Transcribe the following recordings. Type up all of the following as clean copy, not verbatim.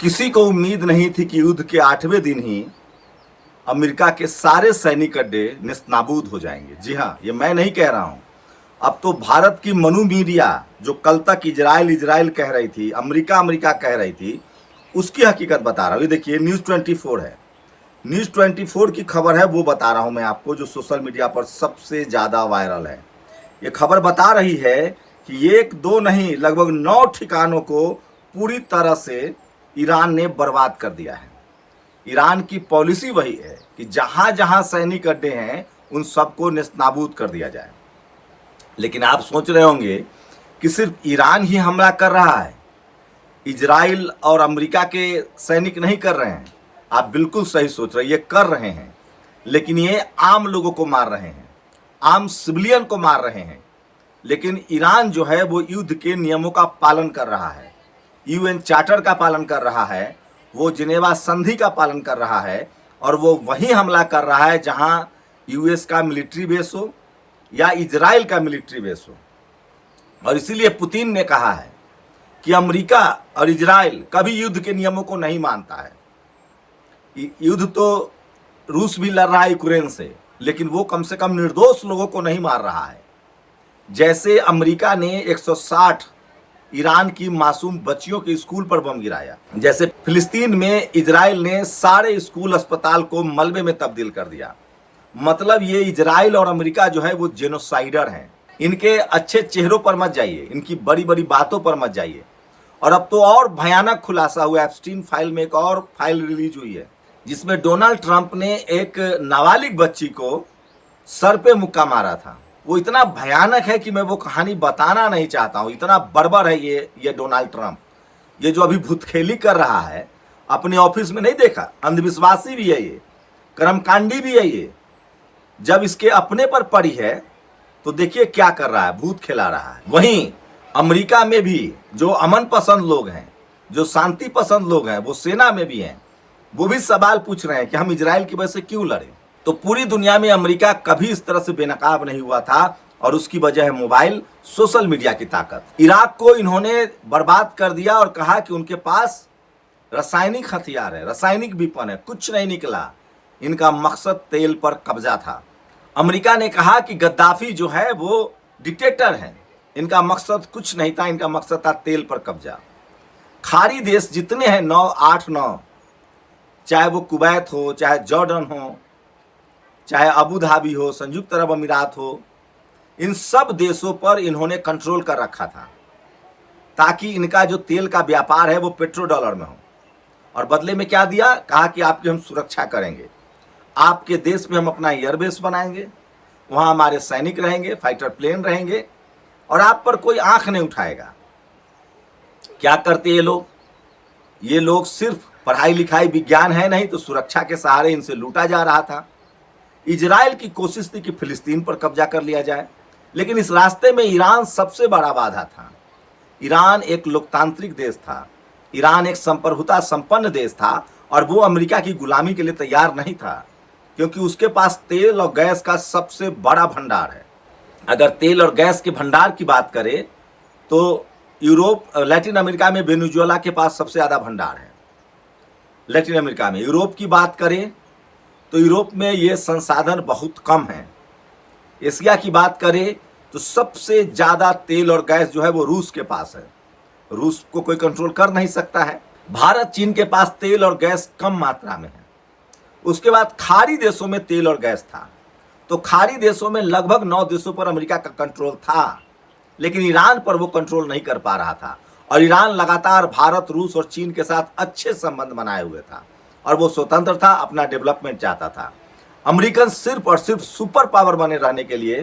किसी को उम्मीद नहीं थी कि युद्ध के 8वें दिन ही अमेरिका के सारे सैनिक अड्डे नेस्तनाबूद हो जाएंगे। जी हाँ, ये मैं नहीं कह रहा हूं। अब तो भारत की मनु मीडिया जो कल तक इजराइल इजराइल कह रही थी, अमेरिका अमेरिका कह रही थी, उसकी हकीकत बता रहा हूं। ये देखिए, न्यूज़ 24 है। न्यूज़ 24 की खबर है, वो बता रहा हूं मैं आपको, जो सोशल मीडिया पर सबसे ज़्यादा वायरल है। ये खबर बता रही है कि एक दो नहीं, लगभग 9 ठिकानों को पूरी तरह से ईरान ने बर्बाद कर दिया है। ईरान की पॉलिसी वही है कि जहां जहां सैनिक अड्डे हैं उन सबको नेस्तनाबूद कर दिया जाए। लेकिन आप सोच रहे होंगे कि सिर्फ ईरान ही हमला कर रहा है, इजराइल और अमेरिका के सैनिक नहीं कर रहे हैं। आप बिल्कुल सही सोच रहे हैं, ये कर रहे हैं, लेकिन ये आम लोगों को मार रहे हैं, आम सिविलियन को मार रहे हैं। लेकिन ईरान जो है वो युद्ध के नियमों का पालन कर रहा है, यूएन चार्टर का पालन कर रहा है, वो जिनेवा संधि का पालन कर रहा है, और वो वहीं हमला कर रहा है जहां यूएस का मिलिट्री बेस हो या इजराइल का मिलिट्री बेस हो। और इसीलिए पुतिन ने कहा है कि अमेरिका और इजराइल कभी युद्ध के नियमों को नहीं मानता है। युद्ध तो रूस भी लड़ रहा है यूक्रेन से, लेकिन वो कम से कम निर्दोष लोगों को नहीं मार रहा है। जैसे अमेरिका ने 160 ईरान की मासूम बच्चियों के स्कूल पर बम गिराया, जैसे फिलिस्तीन में इजराइल ने सारे स्कूल अस्पताल को मलबे में तब्दील कर दिया। मतलब ये इजराइल और अमेरिका जो है वो जेनोसाइडर हैं। इनके अच्छे चेहरों पर मत जाइए, इनकी बड़ी बड़ी बातों पर मत जाइए। और अब तो और भयानक खुलासा हुआ, एप्स्टीन फाइल में एक और फाइल रिलीज हुई है जिसमें डोनाल्ड ट्रंप ने एक नाबालिग बच्ची को सर पे मुक्का मारा था। वो इतना भयानक है कि मैं वो कहानी बताना नहीं चाहता हूँ, इतना बर्बर है ये डोनाल्ड ट्रंप। ये जो अभी भूतखेली कर रहा है, अपने ऑफिस में नहीं देखा, अंधविश्वासी भी है ये, कर्मकांडी भी है ये। जब इसके अपने पर पड़ी है तो देखिए क्या कर रहा है, भूत खिला रहा है। वहीं अमेरिका में भी जो अमन पसंद लोग हैं, जो शांति पसंद लोग हैं, वो सेना में भी हैं, वो भी सवाल पूछ रहे हैं कि हम इजराइल की वजह से क्यों लड़े। तो पूरी दुनिया में अमेरिका कभी इस तरह से बेनकाब नहीं हुआ था, और उसकी वजह है मोबाइल, सोशल मीडिया की ताकत। इराक को इन्होंने बर्बाद कर दिया और कहा कि उनके पास रासायनिक हथियार है, रासायनिक विपन है, कुछ नहीं निकला। इनका मकसद तेल पर कब्जा था। अमेरिका ने कहा कि गद्दाफी जो है वो डिक्टेटर है, इनका मकसद कुछ नहीं था, इनका मकसद था तेल पर कब्जा। खाड़ी देश जितने हैं 9, 8, 9, चाहे वो कुवैत हो, चाहे जॉर्डन हो, चाहे अबू धाबी हो, संयुक्त अरब अमीरात हो, इन सब देशों पर इन्होंने कंट्रोल कर रखा था ताकि इनका जो तेल का व्यापार है वो पेट्रो डॉलर में हो। और बदले में क्या दिया, कहा कि आपकी हम सुरक्षा करेंगे, आपके देश में हम अपना एयरबेस बनाएंगे, वहाँ हमारे सैनिक रहेंगे, फाइटर प्लेन रहेंगे, और आप पर कोई आंख नहीं उठाएगा। क्या करते ये लोग सिर्फ पढ़ाई लिखाई विज्ञान है नहीं तो सुरक्षा के सहारे इनसे लूटा जा रहा था। इजराइल की कोशिश थी कि फिलिस्तीन पर कब्जा कर लिया जाए, लेकिन इस रास्ते में ईरान सबसे बड़ा बाधा था। ईरान एक लोकतांत्रिक देश था, ईरान एक संप्रभुता संपन्न देश था, और वो अमेरिका की गुलामी के लिए तैयार नहीं था, क्योंकि उसके पास तेल और गैस का सबसे बड़ा भंडार है। अगर तेल और गैस के भंडार की बात करें तो लैटिन अमेरिका में वेनेजुएला के पास सबसे ज़्यादा भंडार है। लैटिन अमेरिका में, यूरोप की बात करें तो यूरोप में ये संसाधन बहुत कम है। एशिया की बात करें तो सबसे ज़्यादा तेल और गैस जो है वो रूस के पास है, रूस को कोई कंट्रोल कर नहीं सकता है। भारत, चीन के पास तेल और गैस कम मात्रा में है। उसके बाद खाड़ी देशों में तेल और गैस था, तो खाड़ी देशों में लगभग 9 देशों पर अमेरिका का कंट्रोल था, लेकिन ईरान पर वो कंट्रोल नहीं कर पा रहा था। और ईरान लगातार भारत, रूस और चीन के साथ अच्छे संबंध बनाए हुए था, और वो स्वतंत्र था, अपना डेवलपमेंट चाहता था। अमेरिकन सिर्फ और सिर्फ सुपर पावर बने रहने के लिए,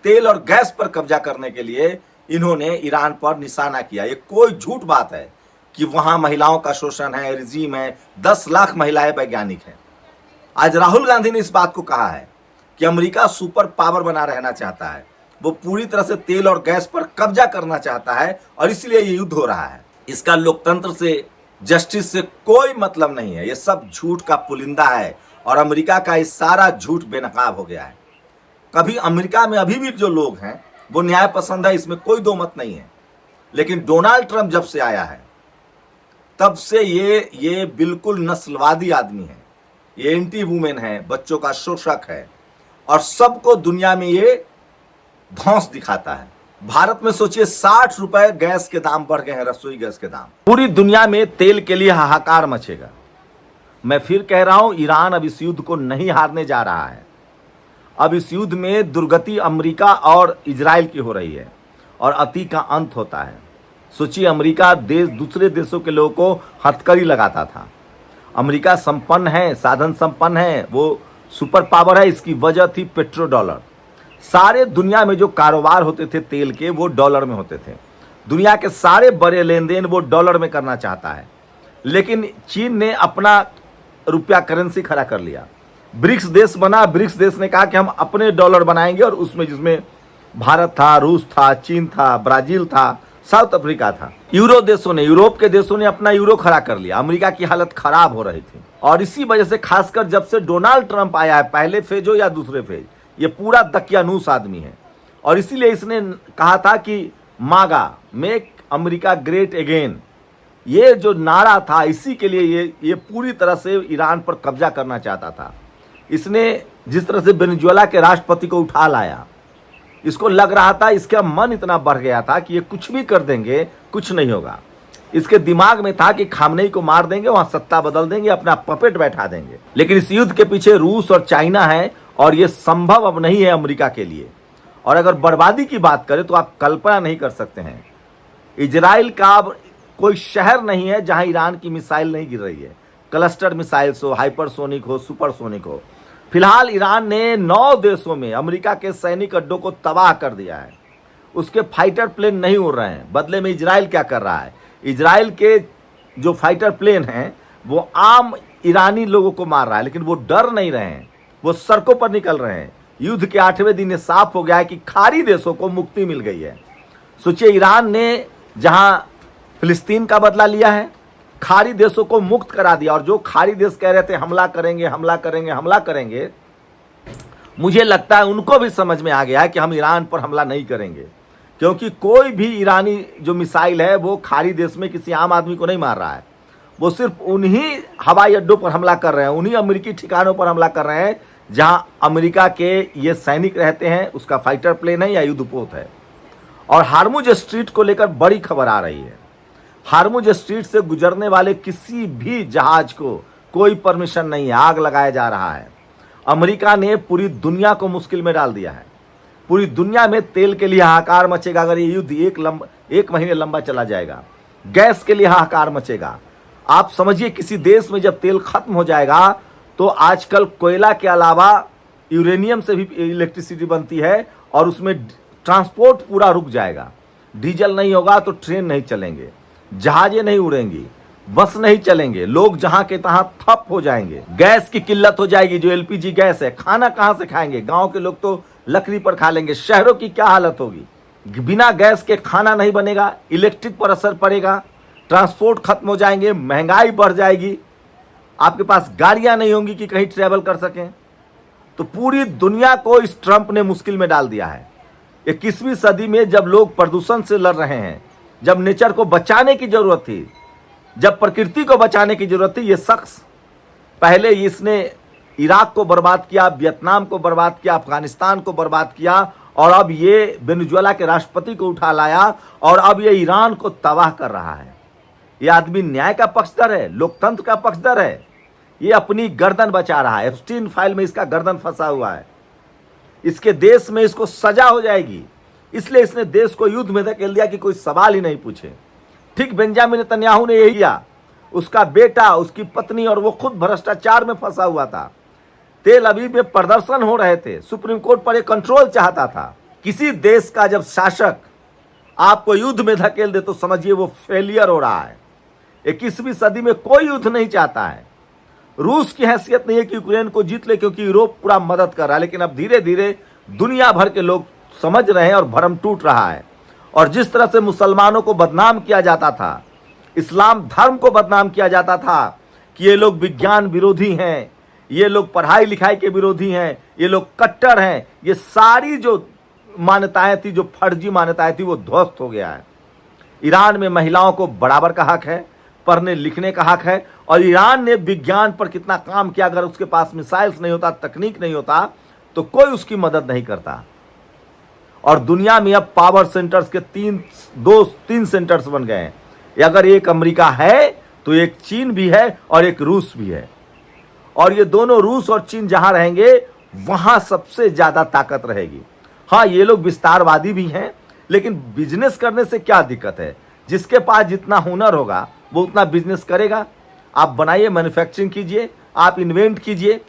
तेल और गैस पर कब्जा करने के लिए इन्होंने ईरान पर निशाना किया। ये कोई झूठ बात है कि वहाँ महिलाओं का शोषण है, रिजीम है, 10 लाख महिलाएं वैज्ञानिक हैं। आज राहुल गांधी ने इस बात को कहा है कि अमेरिका सुपर पावर बना रहना चाहता है, वो पूरी तरह से तेल और गैस पर कब्जा करना चाहता है, और इसलिए ये युद्ध हो रहा है। इसका लोकतंत्र से, जस्टिस से कोई मतलब नहीं है। ये सब झूठ का पुलिंदा है, और अमेरिका का ये सारा झूठ बेनकाब हो गया है। कभी अमेरिका में अभी भी जो लोग हैं वो न्याय पसंद है, इसमें कोई दो मत नहीं है। लेकिन डोनाल्ड ट्रंप जब से आया है तब से ये बिल्कुल नस्लवादी आदमी है, ये एंटी वुमेन है, बच्चों का शोषक है और सबको दुनिया में ये धौंस दिखाता है। भारत में सोचिए 60 रुपए गैस के दाम बढ़ गए हैं, रसोई गैस के दाम। पूरी दुनिया में तेल के लिए हाहाकार मचेगा। मैं फिर कह रहा हूं, ईरान अब इस युद्ध को नहीं हारने जा रहा है। अब इस युद्ध में दुर्गति अमेरिका और इजराइल की हो रही है और अति का अंत होता है। सोचिए, अमेरिका देश दूसरे देशों के लोगों को हथकड़ी लगाता था। अमेरिका संपन्न है, साधन संपन्न है, वो सुपर पावर है। इसकी वजह थी पेट्रो डॉलर। सारे दुनिया में जो कारोबार होते थे तेल के, वो डॉलर में होते थे। दुनिया के सारे बड़े लेन देन वो डॉलर में करना चाहता है, लेकिन चीन ने अपना रुपया करेंसी खड़ा कर लिया। ब्रिक्स देश बना। ब्रिक्स देश ने कहा कि हम अपने डॉलर बनाएंगे और उसमें जिसमें भारत था, रूस था, चीन था, ब्राजील था, साउथ अफ्रीका था। यूरोप के देशों ने अपना यूरो खड़ा कर लिया। अमेरिका की हालत खराब हो रही थी और इसी वजह से खासकर जब से डोनाल्ड ट्रंप आया है, पहले फेज हो या दूसरे फेज, ये पूरा दकियानूस आदमी है और इसीलिए इसने कहा था कि मागा, मेक अमेरिका ग्रेट अगेन, ये जो नारा था, इसी के लिए ये पूरी तरह से ईरान पर कब्जा करना चाहता था। इसने जिस तरह से वेनेजुएला के राष्ट्रपति को उठा लाया, इसको लग रहा था, इसका मन इतना बढ़ गया था कि ये कुछ भी कर देंगे, कुछ नहीं होगा। इसके दिमाग में था कि खामनेई को मार देंगे, वहां सत्ता बदल देंगे, अपना पपेट बैठा देंगे। लेकिन इस युद्ध के पीछे रूस और चाइना है और ये संभव अब नहीं है अमेरिका के लिए। और अगर बर्बादी की बात करें तो आप कल्पना नहीं कर सकते हैं, इजराइल का कोई शहर नहीं है जहां ईरान की मिसाइल नहीं गिर रही है। क्लस्टर मिसाइल्स हो, हाइपरसोनिक हो, सुपरसोनिक हो। फिलहाल ईरान ने 9 देशों में अमेरिका के सैनिक अड्डों को तबाह कर दिया है। उसके फाइटर प्लेन नहीं उड़ रहे हैं। बदले में इजराइल क्या कर रहा है, इजराइल के जो फाइटर प्लेन हैं वो आम ईरानी लोगों को मार रहा है, लेकिन वो डर नहीं रहे हैं, वो सड़कों पर निकल रहे हैं। युद्ध के 8वें दिन ये साफ हो गया है कि खाड़ी देशों को मुक्ति मिल गई है। सोचिए, ईरान ने जहां फिलिस्तीन का बदला लिया है, खाड़ी देशों को मुक्त करा दिया। और जो खाड़ी देश कह रहे थे हमला करेंगे, हमला करेंगे, हमला करेंगे, मुझे लगता है उनको भी समझ में आ गया है कि हम ईरान पर हमला नहीं करेंगे, क्योंकि कोई भी ईरानी जो मिसाइल है वो खाड़ी देश में किसी आम आदमी को नहीं मार रहा है। वो सिर्फ उन्हीं हवाई अड्डों पर हमला कर रहे हैं, उन्हीं अमेरिकी ठिकानों पर हमला कर रहे हैं जहां अमेरिका के ये सैनिक रहते हैं, उसका फाइटर प्लेन है या युद्धपोत है। और हार्मुज स्ट्रीट को लेकर बड़ी खबर आ रही है। हार्मुज स्ट्रीट से गुजरने वाले किसी भी जहाज को कोई परमिशन नहीं है, आग लगाया जा रहा है। अमेरिका ने पूरी दुनिया को मुश्किल में डाल दिया है। पूरी दुनिया में तेल के लिए हाहाकार मचेगा अगर ये युद्ध एक महीने लंबा चला जाएगा। गैस के लिए हाहाकार मचेगा। आप समझिए, किसी देश में जब तेल खत्म हो जाएगा तो आजकल कोयला के अलावा यूरेनियम से भी इलेक्ट्रिसिटी बनती है और उसमें ट्रांसपोर्ट पूरा रुक जाएगा। डीजल नहीं होगा तो ट्रेन नहीं चलेंगे, जहाजें नहीं उड़ेंगी, बस नहीं चलेंगे, लोग जहां के तहां ठप हो जाएंगे, गैस की किल्लत हो जाएगी। जो एलपीजी गैस है, खाना कहां से खाएंगे? गांव के लोग तो लकड़ी पर खा लेंगे। शहरों की क्या हालत होगी? बिना गैस के खाना नहीं बनेगा, इलेक्ट्रिक पर असर पड़ेगा, ट्रांसपोर्ट खत्म हो जाएंगे, महंगाई बढ़ जाएगी, आपके पास गाड़ियां नहीं होंगी कि कहीं ट्रेवल कर सकें। तो पूरी दुनिया को इस ट्रंप ने मुश्किल में डाल दिया है। 21वीं सदी में जब लोग प्रदूषण से लड़ रहे हैं, जब नेचर को बचाने की जरूरत थी, जब प्रकृति को बचाने की जरूरत थी, ये शख्स पहले इसने इराक को बर्बाद किया, वियतनाम को बर्बाद किया, अफगानिस्तान को बर्बाद किया और अब ये वेनेजुएला के राष्ट्रपति को उठा लाया और अब ये ईरान को तबाह कर रहा है। ये आदमी न्याय का पक्षधर है, लोकतंत्र का पक्षधर है। ये अपनी गर्दन बचा रहा है। एप्स्टीन फाइल में इसका गर्दन फंसा हुआ है। इसके देश में इसको सजा हो जाएगी, इसलिए इसने देश को युद्ध में धकेल दिया कि कोई सवाल ही नहीं पूछे। ठीक बेंजामिन नेतन्याहू ने यही किया। उसका बेटा, उसकी पत्नी और वो खुद भ्रष्टाचार में फंसा हुआ था। तेल अवीव में प्रदर्शन हो रहे थे, सुप्रीम कोर्ट पर एक कंट्रोल चाहता था। किसी देश का जब शासक आपको युद्ध में धकेल दे तो समझिए वो फेलियर हो रहा है। 21वीं सदी में कोई युद्ध नहीं चाहता है। रूस की हैसियत नहीं है कि यूक्रेन को जीत ले, क्योंकि यूरोप पूरा मदद कर रहा है। लेकिन अब धीरे धीरे दुनिया भर के लोग समझ रहे हैं और भ्रम टूट रहा है। और जिस तरह से मुसलमानों को बदनाम किया जाता था, इस्लाम धर्म को बदनाम किया जाता था कि ये लोग विज्ञान विरोधी हैं, ये लोग पढ़ाई लिखाई के विरोधी हैं, ये लोग कट्टर हैं, ये सारी जो मान्यताएं थी, जो फर्जी मान्यताएं थी, वो ध्वस्त हो गया है। ईरान में महिलाओं को बराबर का हक है, पढ़ने लिखने का हक है। और ईरान ने विज्ञान पर कितना काम किया, अगर उसके पास मिसाइल्स नहीं होता, तकनीक नहीं होता, तो कोई उसकी मदद नहीं करता। और दुनिया में अब पावर सेंटर्स के तीन सेंटर्स बन गए हैं। अगर एक अमेरिका है तो एक चीन भी है और एक रूस भी है। और ये दोनों, रूस और चीन जहां रहेंगे वहां सबसे ज्यादा ताकत रहेगी। हाँ, ये लोग विस्तारवादी भी हैं, लेकिन बिजनेस करने से क्या दिक्कत है? जिसके पास जितना हुनर होगा वो उतना बिजनेस करेगा। आप बनाइए, मैन्युफैक्चरिंग कीजिए, आप इन्वेंट कीजिए।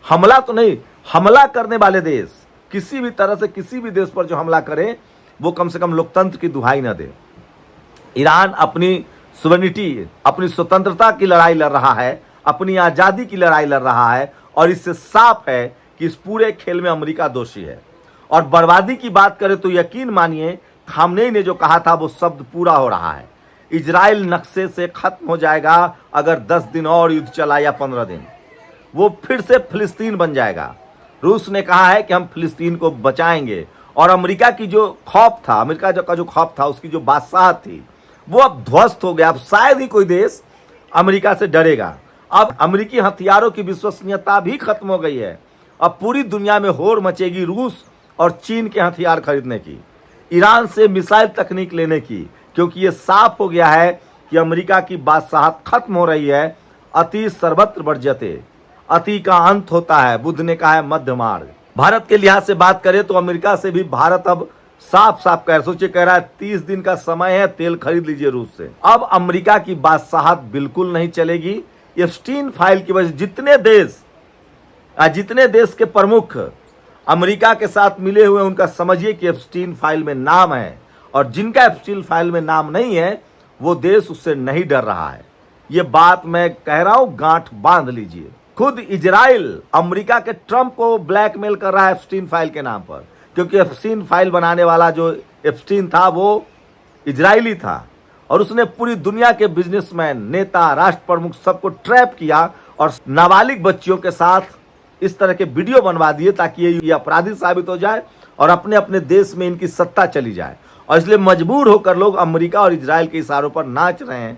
हमला तो नहीं, हमला करने वाले देश किसी भी तरह से किसी भी देश पर जो हमला करे वो कम से कम लोकतंत्र की दुहाई न दे। ईरान अपनी सुवेरेनिटी, अपनी स्वतंत्रता की लड़ाई लड़ रहा है, अपनी आज़ादी की लड़ाई लड़ रहा है। और इससे साफ है कि इस पूरे खेल में अमेरिका दोषी है। और बर्बादी की बात करें तो यकीन मानिए, खामनेई ने जो कहा था वो शब्द पूरा हो रहा है। इजराइल नक्शे से खत्म हो जाएगा अगर 10 दिन और युद्ध चला या 15 दिन, वो फिर से फिलिस्तीन बन जाएगा। रूस ने कहा है कि हम फिलिस्तीन को बचाएंगे। और अमेरिका की जो खौफ था, अमेरिका का जो खौफ था, उसकी जो बादशाहत थी, वो अब ध्वस्त हो गया। अब शायद ही कोई देश अमेरिका से डरेगा। अब अमेरिकी हथियारों की विश्वसनीयता भी खत्म हो गई है। अब पूरी दुनिया में होड़ मचेगी रूस और चीन के हथियार खरीदने की, ईरान से मिसाइल तकनीक लेने की, क्योंकि ये साफ हो गया है कि अमेरिका की बादशाहत खत्म हो रही है। अति सर्वत्र वर्ज्यते, अति का अंत होता है। बुद्ध ने कहा है मध्य मार्ग। भारत के लिहाज से बात करें तो अमेरिका से भी भारत अब साफ साफ कह रहा है 30 दिन का समय है, तेल खरीद लीजिए रूस से। अब अमेरिका की बादशाहत बिल्कुल नहीं चलेगी। एप्स्टीन फाइल की वजह से जितने देश के प्रमुख अमेरिका के साथ मिले हुए, उनका समझिए कि एप्स्टीन फाइल में नाम है। और जिनका एप्स्टीन फाइल में नाम नहीं है वो देश उससे नहीं डर रहा है। ये बात मैं कह रहा हूं, गांठ बांध लीजिए। खुद इजराइल अमेरिका के ट्रंप को ब्लैकमेल कर रहा है एप्स्टीन फाइल के नाम पर, क्योंकि एप्स्टीन फाइल बनाने वाला जो एप्स्टीन था वो इजरायली था। और उसने पूरी दुनिया के बिजनेसमैन, नेता, राष्ट्र प्रमुख सबको ट्रैप किया और नाबालिग बच्चियों के साथ इस तरह के वीडियो बनवा दिए ताकि ये अपराधी साबित हो जाए और अपने अपने देश में इनकी सत्ता चली जाए। और इसलिए मजबूर होकर लोग अमेरिका और इजराइल के इशारों पर नाच रहे हैं।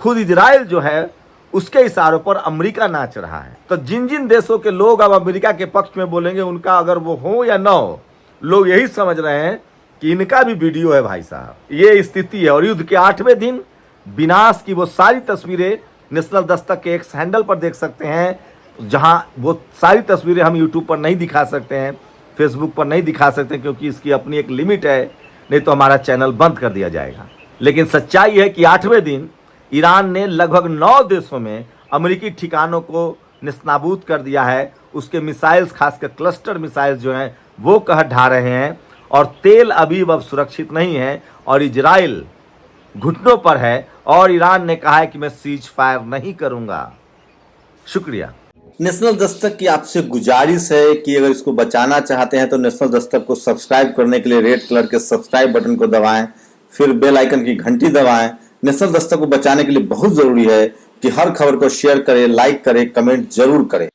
खुद इजराइल जो है उसके इशारों पर अमेरिका नाच रहा है। तो जिन जिन देशों के लोग अब अमेरिका के पक्ष में बोलेंगे, उनका अगर वो हो या ना हो, लोग यही समझ रहे हैं कि इनका भी वीडियो है भाई साहब। ये स्थिति है। और युद्ध के 8वें दिन विनाश की वो सारी तस्वीरें नेशनल दस्तक के एक्स हैंडल पर देख सकते हैं, जहां वो सारी तस्वीरें हम यूट्यूब पर नहीं दिखा सकते हैं, फेसबुक पर नहीं दिखा सकते, क्योंकि इसकी अपनी एक लिमिट है, नहीं तो हमारा चैनल बंद कर दिया जाएगा। लेकिन सच्चाई है कि 8वें दिन ईरान ने लगभग 9 देशों में अमेरिकी ठिकानों को निस्ताबूद कर दिया है। उसके मिसाइल्स, खासकर क्लस्टर मिसाइल्स जो हैं वो कह ढा रहे हैं। और तेल अबीब अब सुरक्षित नहीं है और इजराइल घुटनों पर है। और ईरान ने कहा है कि मैं सीज फायर नहीं करूंगा। शुक्रिया। नेशनल दस्तक की आपसे गुजारिश है कि अगर इसको बचाना चाहते हैं तो नेशनल दस्तक को सब्सक्राइब करने के लिए रेड कलर के सब्सक्राइब बटन को दबाएं, फिर बेल आइकन की घंटी दबाएं। नेशनल दस्तक को बचाने के लिए बहुत जरूरी है कि हर खबर को शेयर करें, लाइक करें, कमेंट जरूर करें।